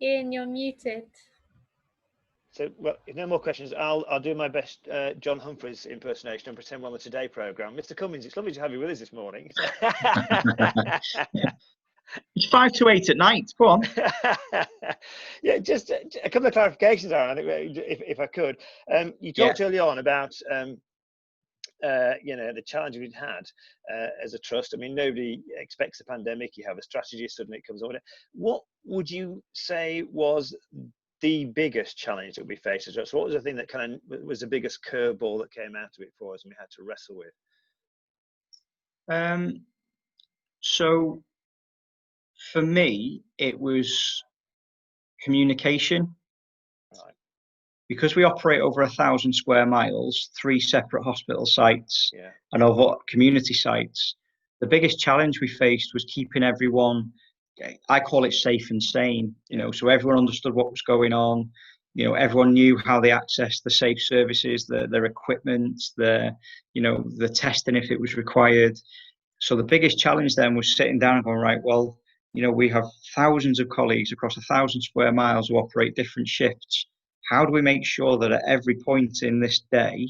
Ian, you're muted. So, well, if no more questions, I'll do my best John Humphreys impersonation and pretend we're on the Today programme. Mr. Cummins, it's lovely to have you with us this morning. It's 5 to 8 at night. Go on. Yeah, just a couple of clarifications, Aaron, I think, if I could. You talked early on about the challenge we've had as a trust. I mean, nobody expects a pandemic. You have a strategy, suddenly it comes on. What would you say was the biggest challenge that we faced as well? So what was the thing that kind of was the biggest curveball that came out of it for us and we had to wrestle with? So for me, it was communication. Right. Because we operate over 1,000 square miles, 3 separate hospital sites and over community sites, the biggest challenge we faced was keeping everyone, I call it safe and sane, so everyone understood what was going on. Everyone knew how they accessed the safe services, their equipment, the testing if it was required. So the biggest challenge then was sitting down and going, right, well, we have thousands of colleagues across 1,000 square miles who operate different shifts. How do we make sure that at every point in this day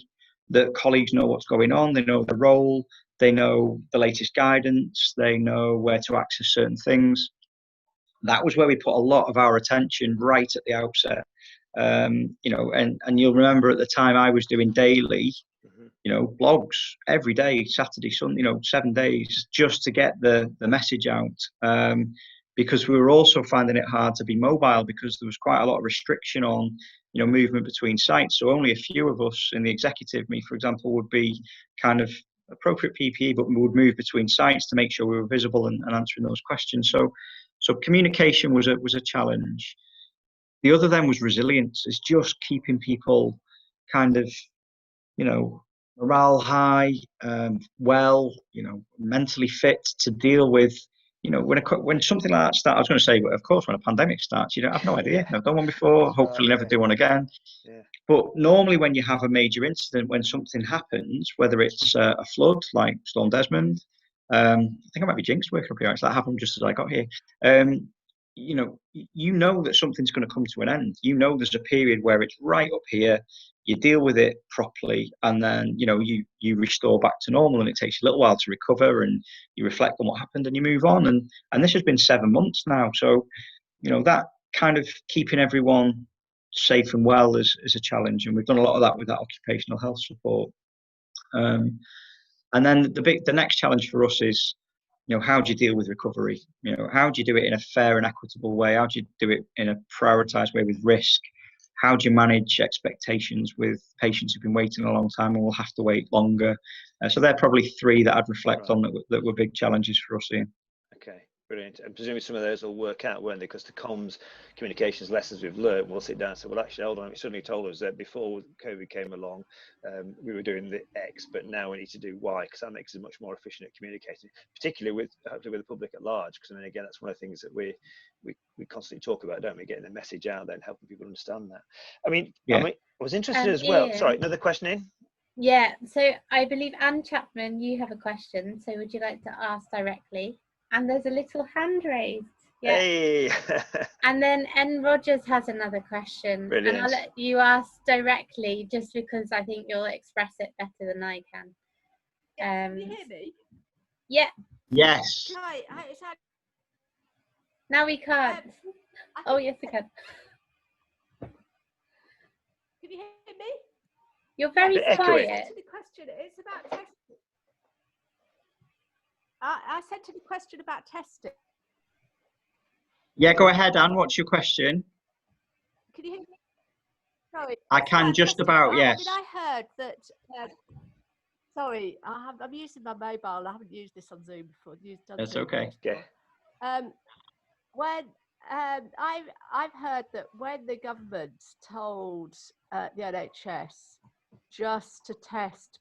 that colleagues know what's going on, they know the role, they know the latest guidance, they know where to access certain things? That was where we put a lot of our attention right at the outset. And you'll remember at the time I was doing daily, blogs every day, Saturday, Sunday, 7 days, just to get the message out. Because we were also finding it hard to be mobile because there was quite a lot of restriction on movement between sites. So only a few of us in the executive, me for example, would be kind of appropriate PPE, but we would move between sites to make sure we were visible and answering those questions. So communication was a challenge. The other then was resilience. It's just keeping people kind of, morale high, well, mentally fit to deal with, when something like that starts. I was going to say, of course, when a pandemic starts, you don't have no idea. I've done one before, hopefully never do one again. Yeah. But normally when you have a major incident, when something happens, whether it's a flood like Storm Desmond, I think I might be jinxed working up here, actually. That happened just as I got here. That something's going to come to an end. There's a period where it's right up here. You deal with it properly, and then you restore back to normal, and it takes a little while to recover, and you reflect on what happened, and you move on. And this has been 7 months now, so that kind of keeping everyone safe and well is a challenge, and we've done a lot of that with that occupational health support. And then the next challenge for us is, how do you deal with recovery? How do you do it in a fair and equitable way? How do you do it in a prioritized way with risk? How do you manage expectations with patients who've been waiting a long time and will have to wait longer? So they're probably 3 that I'd reflect on that were big challenges for us, Ian. Okay, brilliant. And presumably some of those will work out, won't they? Because the comms, communications lessons we've learned, we'll sit down and say, well, actually, hold on, you suddenly told us that before COVID came along, we were doing the X, but now we need to do Y, because that makes us much more efficient at communicating, particularly with the public at large. Because I mean, again, that's one of the things that we constantly talk about, don't we? Getting the message out there and helping people understand that. I mean, I was interested as well. Ian, Sorry, another question in? Yeah, so I believe Anne Chapman, you have a question. So would you like to ask directly? And there's a little hand raised. Yeah. Hey. And then N Rogers has another question. Brilliant. And I'll let you ask directly, just because I think you'll express it better than I can. Can you hear me? Yeah. Yes. Hi. Now we can't. Oh, yes, we can. Can you hear me? You're very quiet. I sent to the question. It's about testing. I sent to the question about testing. Yeah, go ahead, Anne. What's your question? Can you hear me? Sorry. I can just about, yes. I heard that. Sorry, I'm using my mobile. I haven't used this on Zoom before. That's okay. Yeah. When I've heard that when the government told the NHS just to test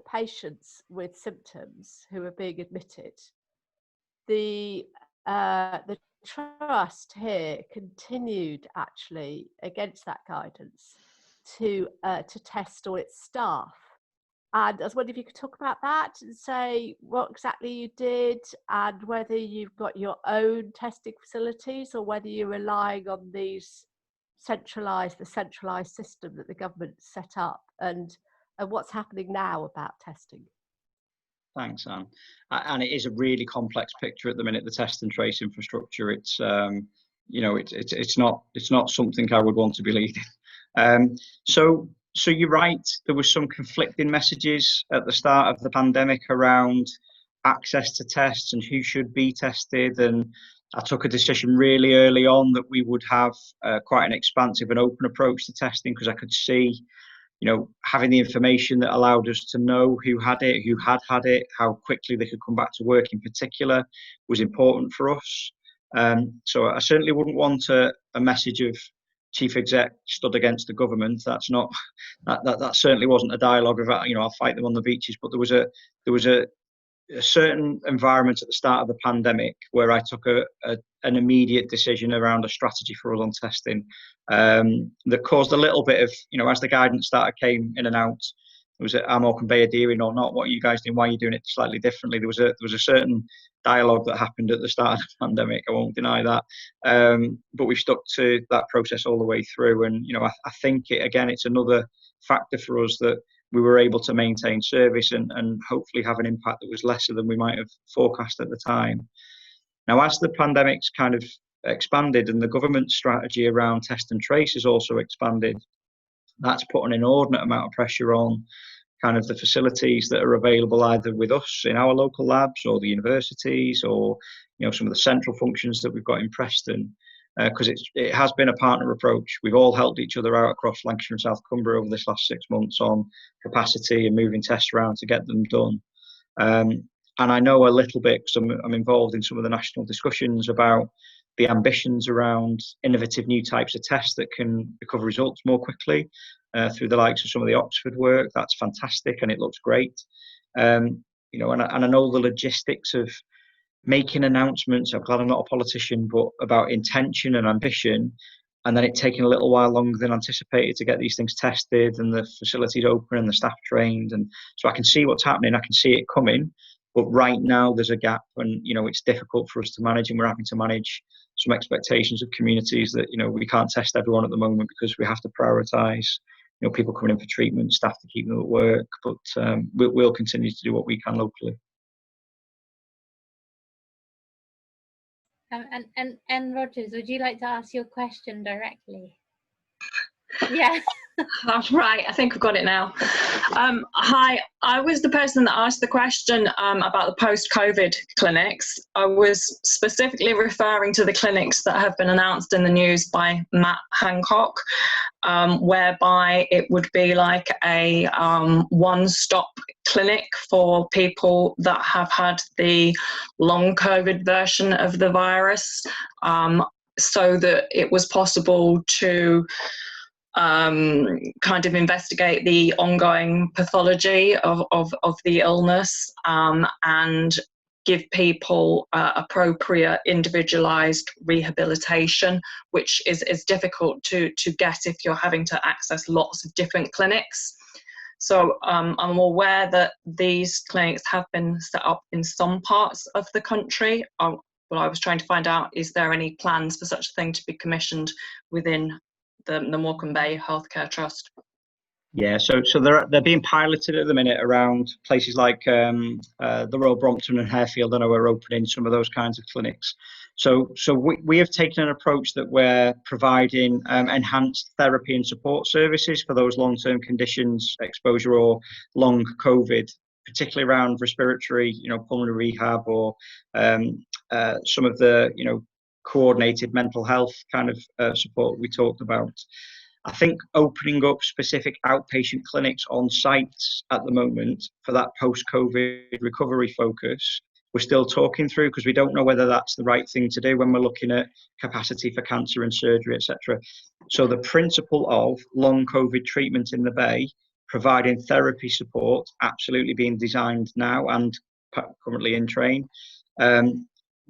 patients with symptoms who are being admitted, the trust here continued actually against that guidance to test all its staff. And I was wondering if you could talk about that and say what exactly you did, and whether you've got your own testing facilities or whether you're relying on these centralised system that the government set up, and what's happening now about testing. Thanks, Anne. And it is a really complex picture at the minute, the test and trace infrastructure. It's it's not something I would want to be leading. So you're right, there was some conflicting messages at the start of the pandemic around access to tests and who should be tested. And I took a decision really early on that we would have quite an expansive and open approach to testing, because I could see, having the information that allowed us to know who had had it, how quickly they could come back to work in particular, was important for us. So I certainly wouldn't want a message of chief exec stood against the government. That's not that certainly wasn't a dialogue of I'll fight them on the beaches. But there was a certain environment at the start of the pandemic where I took an immediate decision around a strategy for us on testing that caused a little bit of, as the guidance came in and out, was it Morecambe adhering or not? What are you guys doing? Why are you doing it slightly differently? There was a certain dialogue that happened at the start of the pandemic. I won't deny that, but we've stuck to that process all the way through. And I think it's another factor for us that we were able to maintain service and hopefully have an impact that was lesser than we might have forecast at the time. Now, as the pandemic's kind of expanded and the government strategy around test and trace has also expanded, that's put an inordinate amount of pressure on kind of the facilities that are available either with us in our local labs or the universities or some of the central functions that we've got in Preston. because it has been a partner approach. We've all helped each other out across Lancashire and South Cumbria over this last 6 months on capacity and moving tests around to get them done. And I know a little bit, because I'm involved in some of the national discussions about the ambitions around innovative new types of tests that can recover results more quickly through the likes of some of the Oxford work. That's fantastic, and it looks great. And I know the logistics of making announcements. I'm glad I'm not a politician, but about intention and ambition, and then it taking a little while longer than anticipated to get these things tested and the facilities open and the staff trained. And so I can see what's happening. I can see it coming. But right now there's a gap, and it's difficult for us to manage, and we're having to manage some expectations of communities that we can't test everyone at the moment because we have to prioritise people coming in for treatment, staff to keep them at work. But we'll continue to do what we can locally. And Rogers, would you like to ask your question directly? Yeah. Right, I think I've got it now. Hi, I was the person that asked the question about the post-COVID clinics. I was specifically referring to the clinics that have been announced in the news by Matt Hancock, whereby it would be like a one-stop clinic for people that have had the long COVID version of the virus, so that it was possible to kind of investigate the ongoing pathology of the illness, and give people appropriate individualized rehabilitation, which is difficult to get if you're having to access lots of different clinics. So I'm aware that these clinics have been set up in some parts of the country. What I was trying to find out, is there any plans for such a thing to be commissioned within the Morecambe Bay Healthcare Trust? Yeah, so they're being piloted at the minute around places like the Royal Brompton and Harefield. I know we're opening some of those kinds of clinics. So we have taken an approach that we're providing enhanced therapy and support services for those long-term conditions, exposure or long COVID, particularly around respiratory, pulmonary rehab, or some of the, coordinated mental health kind of support we talked about. I think opening up specific outpatient clinics on sites at the moment for that post-COVID recovery focus, we're still talking through, because we don't know whether that's the right thing to do when we're looking at capacity for cancer and surgery, etc. So the principle of long COVID treatment in the Bay, providing therapy support, absolutely being designed now and currently in train,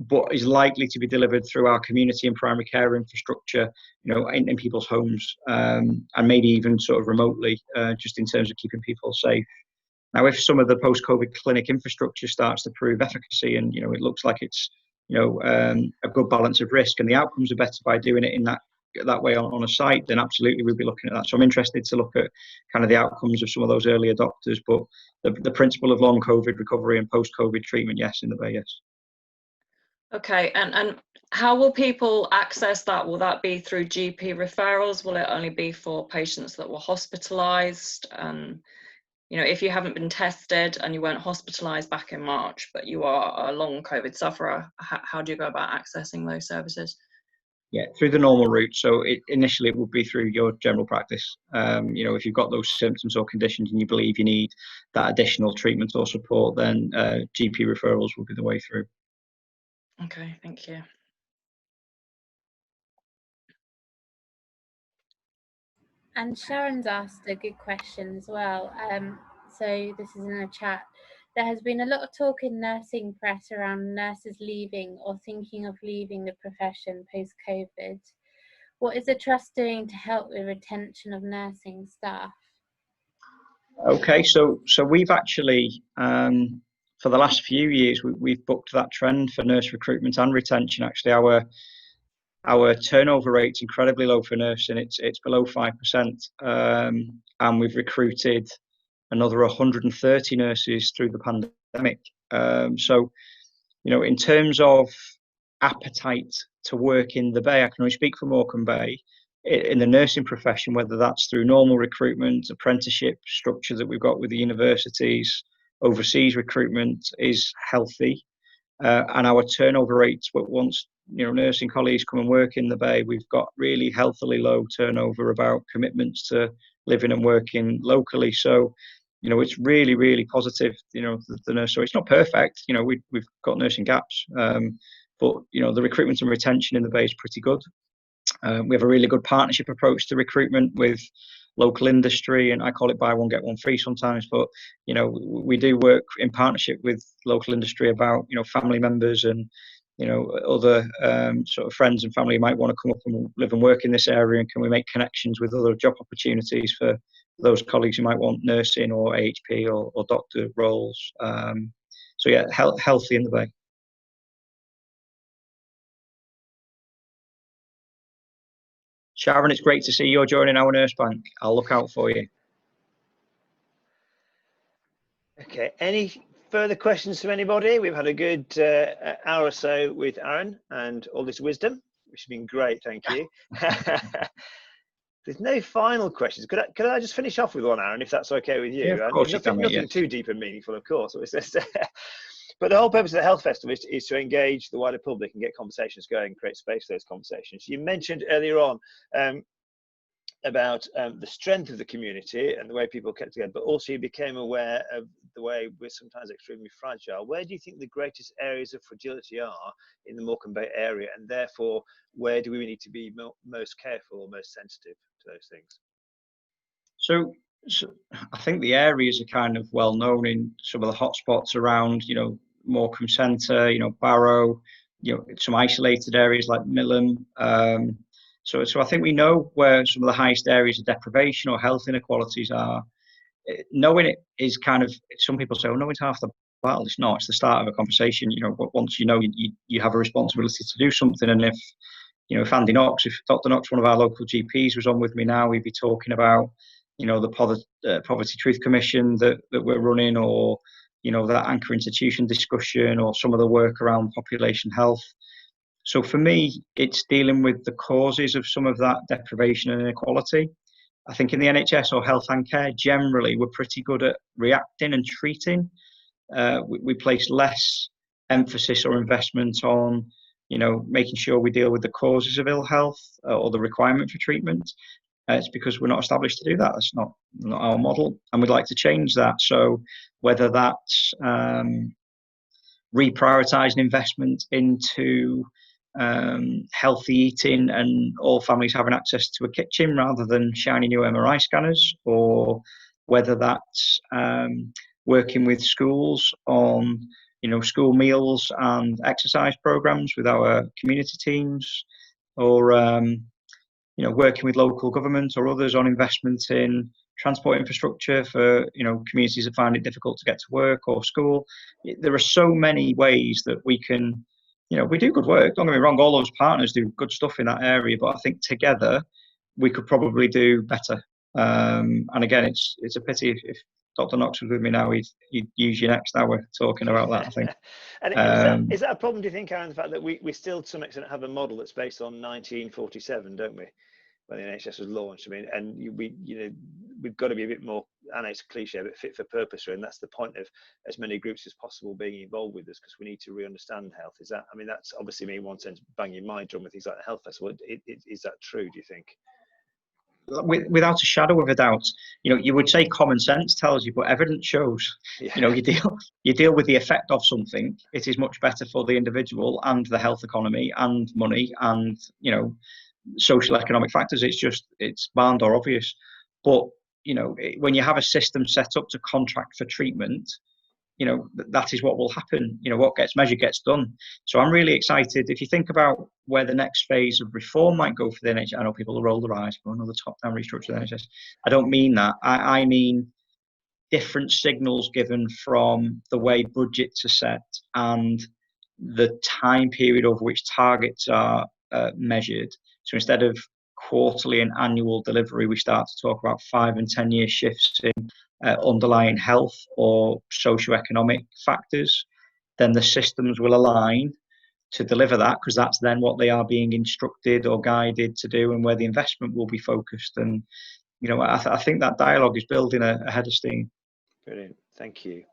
but is likely to be delivered through our community and primary care infrastructure, in people's homes, and maybe even sort of remotely, just in terms of keeping people safe. Now, if some of the post-COVID clinic infrastructure starts to prove efficacy, and it looks like it's a good balance of risk, and the outcomes are better by doing it in that way on a site, then absolutely we'll be looking at that. So I'm interested to look at kind of the outcomes of some of those early adopters, but the principle of long COVID recovery and post-COVID treatment, yes, in the Bay, yes. Okay, and how will people access that? Will that be through GP referrals? Will it only be for patients that were hospitalised? If you haven't been tested and you weren't hospitalised back in March, but you are a long COVID sufferer, how do you go about accessing those services? Yeah, through the normal route. So initially it would be through your general practice. If you've got those symptoms or conditions and you believe you need that additional treatment or support, then GP referrals will be the way through. Okay, thank you. And Sharon's asked a good question as well. So this is in the chat. There has been a lot of talk in nursing press around nurses leaving or thinking of leaving the profession post-COVID. What is the Trust doing to help with retention of nursing staff? Okay, so we've actually, for the last few years, we've booked that trend for nurse recruitment and retention. Actually, our turnover rate's incredibly low for nursing. It's below 5%, and we've recruited another 130 nurses through the pandemic. So, in terms of appetite to work in the Bay, I can only speak for Morecambe Bay. In the nursing profession, whether that's through normal recruitment, apprenticeship structure that we've got with the universities, overseas recruitment is healthy, and our turnover rates, once nursing colleagues come and work in the Bay. We've got really healthily low turnover about commitments to living and working locally. So, it's really, really positive, the nurse. So it's not perfect. We've got nursing gaps, but, the recruitment and retention in the Bay is pretty good. We have a really good partnership approach to recruitment with local industry, and I call it buy one get one free sometimes, but we do work in partnership with local industry about family members and other sort of friends and family who might want to come up and live and work in this area, and can we make connections with other job opportunities for those colleagues who might want nursing or AHP or doctor roles. So yeah, healthy in the Bay. Sharon, it's great to see you're joining our Nurse Bank. I'll look out for you. Okay, any further questions from anybody? We've had a good hour or so with Aaron and all this wisdom, which has been great, thank you. There's no final questions. Could I just finish off with one, Aaron, if that's okay with you? Yeah, of course. Nothing too deep and meaningful, of course. It's just, but the whole purpose of the Health Festival is to engage the wider public and get conversations going, create space for those conversations. You mentioned earlier on about the strength of the community and the way people kept together, but also you became aware of the way we're sometimes extremely fragile. Where do you think the greatest areas of fragility are in the Morecambe Bay area, and therefore where do we need to be most careful or most sensitive to those things? So I think the areas are kind of well known in some of the hotspots around, Morecambe Centre, Barrow, some isolated areas like Millham. So I think we know where some of the highest areas of deprivation or health inequalities are. Knowing it is kind of, some people say, oh, knowing's half the battle. It's not. It's the start of a conversation. Once you have a responsibility to do something. And if Dr. Knox, one of our local GPs, was on with me now, we'd be talking about, the Poverty Truth Commission that we're running, or, that anchor institution discussion, or some of the work around population health. So for me, it's dealing with the causes of some of that deprivation and inequality. I think in the NHS or health and care, generally, we're pretty good at reacting and treating. We place less emphasis or investment on, making sure we deal with the causes of ill health or the requirement for treatment. It's because we're not established to do that. That's not our model, and we'd like to change that. So whether that's reprioritising investment into healthy eating and all families having access to a kitchen rather than shiny new MRI scanners, or whether that's working with schools on school meals and exercise programs with our community teams, or working with local government or others on investment in transport infrastructure for communities that find it difficult to get to work or school. There are so many ways that we can, we do good work, don't get me wrong, all those partners do good stuff in that area, but I think together we could probably do better. And again, it's a pity if Dr. Knox was with me now, he'd use your next hour talking about that, I think. And is that a problem, do you think, Aaron, the fact that we still to some extent have a model that's based on 1947, don't we, when the NHS was launched? I mean, and we've got to be a bit more, and it's a cliche, but fit for purpose, and that's the point of as many groups as possible being involved with this, because we need to re-understand health. That's obviously me in one sense banging my drum with things like the Health Festival. Is that true, do you think? Without a shadow of a doubt, you would say common sense tells you, but evidence shows. Yeah. You deal with the effect of something. It is much better for the individual and the health economy and money and social economic factors. It's bland or obvious. But when you have a system set up to contract for treatment, that is what will happen. What gets measured gets done. So I'm really excited. If you think about where the next phase of reform might go for the NHS, I know people will roll their eyes, but another top-down restructure of the NHS. I don't mean that. I mean different signals given from the way budgets are set and the time period over which targets are measured. So instead of quarterly and annual delivery, we start to talk about 5 and 10 year shifts in underlying health or socioeconomic factors. Then the systems will align to deliver that, because that's then what they are being instructed or guided to do, and where the investment will be focused. And I think that dialogue is building ahead of steam. Brilliant, thank you.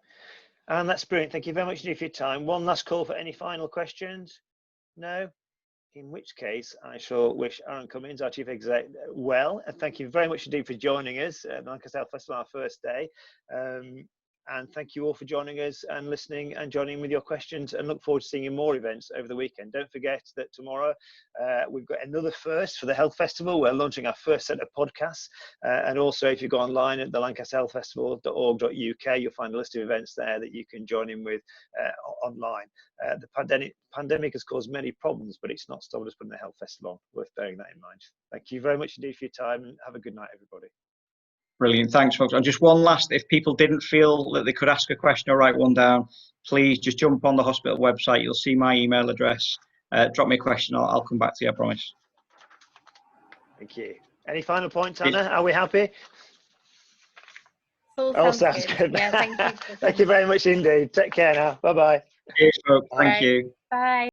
And that's brilliant. Thank you very much for your time. One last call for any final questions. No? in which case I shall wish Aaron Cummins, our Chief Exec, well, and thank you very much indeed for joining us at the Lancaster Health Festival, our first day. And thank you all for joining us and listening and joining in with your questions, and look forward to seeing you more events over the weekend. Don't forget that tomorrow we've got another first for the Health Festival. We're launching our first set of podcasts. And also, if you go online at the lancasterhealthfestival.org.uk, you'll find a list of events there that you can join in with online. The pandemic has caused many problems, but it's not stopped us putting the Health Festival on. Worth bearing that in mind. Thank you very much indeed for your time, and have a good night, everybody. Brilliant. Thanks, folks. And just one last, if people didn't feel that they could ask a question or write one down, please just jump on the hospital website. You'll see my email address. Drop me a question. I'll come back to you, I promise. Thank you. Any final points, Anna? Are we happy? All sounds good. Good. Yeah, thank you. Thank you very much indeed. Take care now. Bye-bye. Cheers, folks. Thank Bye. you. Bye.